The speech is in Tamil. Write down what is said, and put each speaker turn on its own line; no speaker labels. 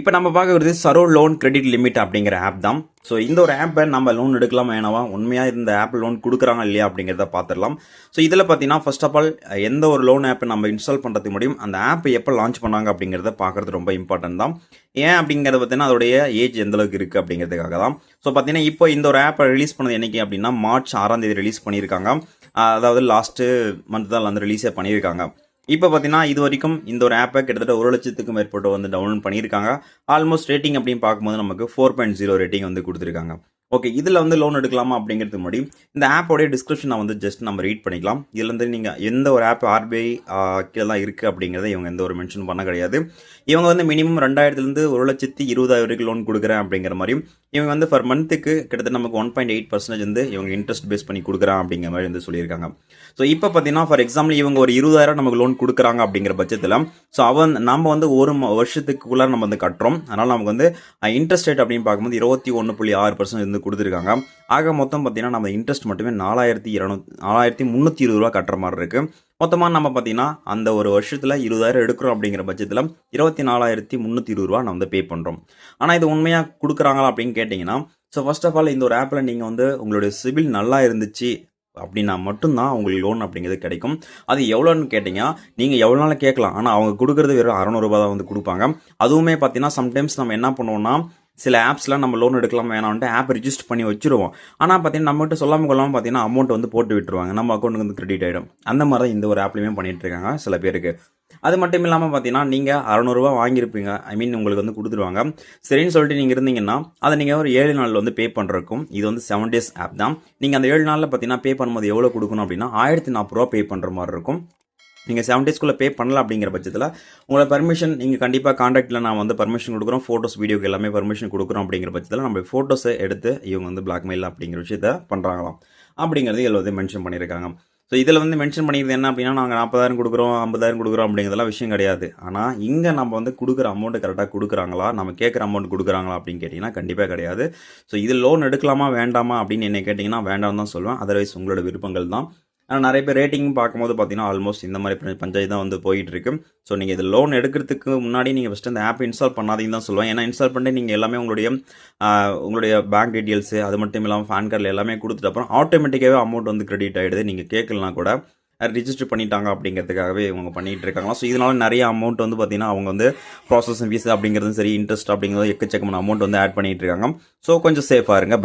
இப்போ நம்ம பார்க்கறது சரோ லோன் கிரெடிட் லிமிட் அப்படிங்கிற ஆப் தான். ஸோ இந்த ஒரு ஆப்பை நம்ம லோன் எடுக்கலாம் வேணாவா, உண்மையாக இந்த ஆப் லோன் கொடுக்குறாங்க இல்லையா அப்படிங்கிறத பார்த்துடலாம். ஸோ இதில் பார்த்தீங்கன்னா ஃபர்ஸ்ட் ஆஃப் ஆல் எந்த ஒரு லோன் ஆப்பை நம்ம இன்ஸ்டால் பண்ணுறதுக்கு முடியும், அந்த ஆப்பை எப்போ லான்ச் பண்ணாங்க அப்படிங்கிறத பார்க்குறது ரொம்ப இம்பார்ட்டன்ட் தான். ஏன் அப்படிங்கிறத பார்த்தீங்கன்னா அதோடைய ஏஜ் எந்த அளவுக்கு இருக்குது அப்படிங்கிறதுக்காக தான். ஸோ பார்த்தீங்கன்னா இப்போ இந்த ஒரு ஆப்பை ரிலீஸ் பண்ணது என்னைக்கு அப்படின்னா மார்ச் 6 ரிலீஸ் பண்ணியிருக்காங்க. அதாவது லாஸ்ட்டு மந்த் தான் வந்து ரிலீஸே பண்ணியிருக்காங்க. இப்போ பார்த்தீங்கன்னா இது வரைக்கும் இந்த ஒரு ஆப்பை கிட்டத்தட்ட 1,00,000க்கும் மேற்பட்டு வந்து டவுன்லோட் பண்ணியிருக்காங்க. ஆல்மோஸ்ட் ரேட்டிங் அப்படின்னு பார்க்கும்போது நமக்கு 4.0 ரேட்டிங் வந்து கொடுத்துருக்காங்க. ஓகே, இதில் வந்து லோன் எடுக்கலாமா அப்படிங்கிறதுக்கு முன்னாடி இந்த ஆப்போடைய டிஸ்கிரிப்ஷன் வந்து ஜஸ்ட் நம்ம ரீட் பண்ணிக்கலாம். இதில் வந்து நீங்கள் எந்த ஒரு ஆப் ஆர்பிஐ கீழே தான் இருக்குது அப்படிங்கிறத இவங்க எந்த ஒரு மென்ஷன் பண்ண கிடையாது. இவங்க வந்து மினிமம் 2,000லேருந்து 1,20,000 வரைக்கும் லோன் கொடுக்குறேன் அப்படிங்கிற மாதிரியும் இவங்க வந்து பர் மந்த்துக்கு கிட்டத்தட்ட நமக்கு 1.8% வந்து இவங்க இன்ட்ரெஸ்ட் பேஸ் பண்ணி கொடுக்குறான் அப்படிங்கிற மாதிரி வந்து சொல்லியிருக்காங்க. ஸோ இப்போ பார்த்தீங்கன்னா ஃபார் எக்ஸாம்பிள் இவங்க ஒரு 20,000 நமக்கு லோன் கொடுக்குறாங்க அப்படிங்கிற பட்சத்தில் ஸோ நம்ம வந்து ஒரு வருஷத்துக்குள்ளே நம்ம வந்து கட்டுறோம். அதனால் நமக்கு வந்து இன்ட்ரெஸ்ட் ரேட் அப்படின்னு பார்க்கும்போது 21.6% வந்து கொடுத்துருக்காங்க. ஆக மொத்தம் பார்த்தீங்கன்னா நம்ம இன்ட்ரெஸ்ட் மட்டுமே 4,320 ரூபா கட்டுற மாதிரி இருக்குது. மொத்தமாக நம்ம பார்த்தீங்கன்னா அந்த ஒரு வருஷத்தில் 20,000 எடுக்கிறோம் அப்படிங்கிற பட்சத்தில் 24,320 ரூபா நம்ம வந்து பே பண்ணுறோம். ஆனால் இது உண்மையாக கொடுக்குறாங்களா அப்படின்னு கேட்டிங்கன்னா, ஸோ ஃபர்ஸ்ட் ஆஃப் ஆல் இந்த ஒரு ஆப்பில் நீங்கள் வந்து உங்களுடைய சிபில் நல்லா இருந்துச்சு அப்படின்னா மட்டும்தான் உங்களுக்கு லோன் அப்படிங்கிறது கிடைக்கும். அது எவ்வளோன்னு கேட்டிங்கன்னா நீங்கள் எவ்வளோ நாள் கேட்கலாம், ஆனால் அவங்க கொடுக்குறது வெறும் 600 ரூபா தான் வந்து கொடுப்பாங்க. அதுவுமே பார்த்தீங்கன்னா சம்டைம்ஸ் நம்ம என்ன பண்ணுவோம்னா சில ஆப்ஸ்லாம் நம்ம லோன் எடுக்கலாம் வேணாம்ட்டு ஆப் ரிஜிஸ்டர் பண்ணி வச்சுருவோம். ஆனால் பார்த்தீங்கன்னா நம்மகிட்ட சொல்லாமல் கொள்ளாமல் பார்த்தீங்கன்னா அமௌண்ட் வந்து போட்டு விட்டுருவாங்க, நம்ம அக்கௌண்ட்டுக்கு வந்து கிரெடிட் ஆகிடும். அந்த மாதிரி தான் இந்த ஒரு ஆப்லையுமே பண்ணிட்டு இருக்காங்க சில பேருக்கு. அது மட்டும் இல்லாமல் பார்த்தீங்கன்னா நீங்கள் 600 ரூபா வாங்கியிருப்பீங்க, உங்களுக்கு வந்து கொடுத்துருவாங்க. சரின்னு சொல்லிட்டு நீங்கள் இருந்தீங்கன்னா அதை நீங்கள் ஒரு 7 நாளில் வந்து பே பண்ணுறக்கும். இது வந்து 7 days ஆப் தான். நீங்கள் அந்த 7 நாளில் பார்த்தீங்கன்னா பே பண்ணும்போது எவ்வளோ கொடுக்கணும் அப்படின்னா 1,040 ரூபா பே பண்ணுற மாதிரி இருக்கும். நீங்கள் 7 daysக்குள்ளே பே பண்ணல அப்படிங்கிற பட்சத்தில் உங்களோட பர்மிஷன் நீங்கள் கண்டிப்பாக காண்டாக்டில் நான் வந்து பர்மிஷன் கொடுக்குறோம், ஃபோட்டோஸ் வீடியோக்கு எல்லாமே பர்மிஷன் கொடுக்குறோம் அப்படிங்கிற பட்சத்தில் நம்ம ஃபோட்டோஸை எடுத்து இவங்க வந்து பிளாக்மெயில் அப்படிங்கிற விஷயத்த பண்ணுறாங்களாம் அப்படிங்கிறது இதில் வந்து மென்ஷன் பண்ணியிருக்காங்க. ஸோ இதில் வந்து மென்ஷன் பண்ணிக்கிறது என்ன அப்படின்னா நாங்கள் 40,000 கொடுக்குறோம் 50,000 கொடுக்குறோம் அப்படிங்கிறதெல்லாம் விஷயம் கிடையாது. ஆனால் இங்கே நம்ம வந்து கொடுக்குற அமௌண்ட்டு கரெக்டாக கொடுக்குறாங்களா, நம்ம கேட்குற அமௌண்ட் கொடுக்குறாங்களா அப்படின்னு கேட்டிங்கன்னா கண்டிப்பாக கிடையாது. ஸோ இது லோன் எடுக்கலாமா வேண்டாமா அப்படின்னு என்ன கேட்டிங்கன்னா வேண்டாம்னு தான் சொல்லுவேன். அதர்வைஸ் உங்களோட விருப்பங்கள் தான். ஆனால் நிறைய பேர் ரேட்டிங் பார்க்கும்போது பார்த்தீங்கன்னா ஆல்மோஸ்ட் இந்த மாதிரி பஞ்சாயத்து தான் வந்து போயிட்டு இருக்கு. ஸோ நீங்கள் இது லோன் எடுக்கிறதுக்கு முன்னாடி நீங்கள் ஃபஸ்ட்டு அந்த ஆப் இன்ஸ்டால் பண்ணாதீங்கன்னு தான் சொல்லுவேன். ஏன்னா இன்ஸ்டால் பண்ணிட்டு நீங்கள் எல்லாமே உங்களுடைய பேங்க் டீட்டெயில்ஸு அது மட்டும் இல்லாமல் பேன் கார்டில் எல்லாமே கொடுத்துட்டு அப்புறம் ஆட்டோமேட்டிக்காகவே அமௌண்ட் வந்து கிரெடிட் ஆகிடுது. நீங்கள் கேட்கலனா கூட ரிஜிஸ்டர் பண்ணிட்டாங்க அப்படிங்கிறதுக்காகவே இவங்க பண்ணிகிட்டு இருக்காங்களா. ஸோ இதனால நிறைய அமௌண்ட் வந்து பார்த்தீங்கன்னா அவங்க வந்து ப்ராசஸிங் ஃபீஸ் அப்படிங்கிறதும் சரி இன்ட்ரெஸ்ட் அப்படிங்கிறது எக்கச்சக்கமான அமௌண்ட் வந்து ஆட் பண்ணிகிட்டு இருக்காங்க. ஸோ கொஞ்சம் சேஃபாக இருங்க. பட்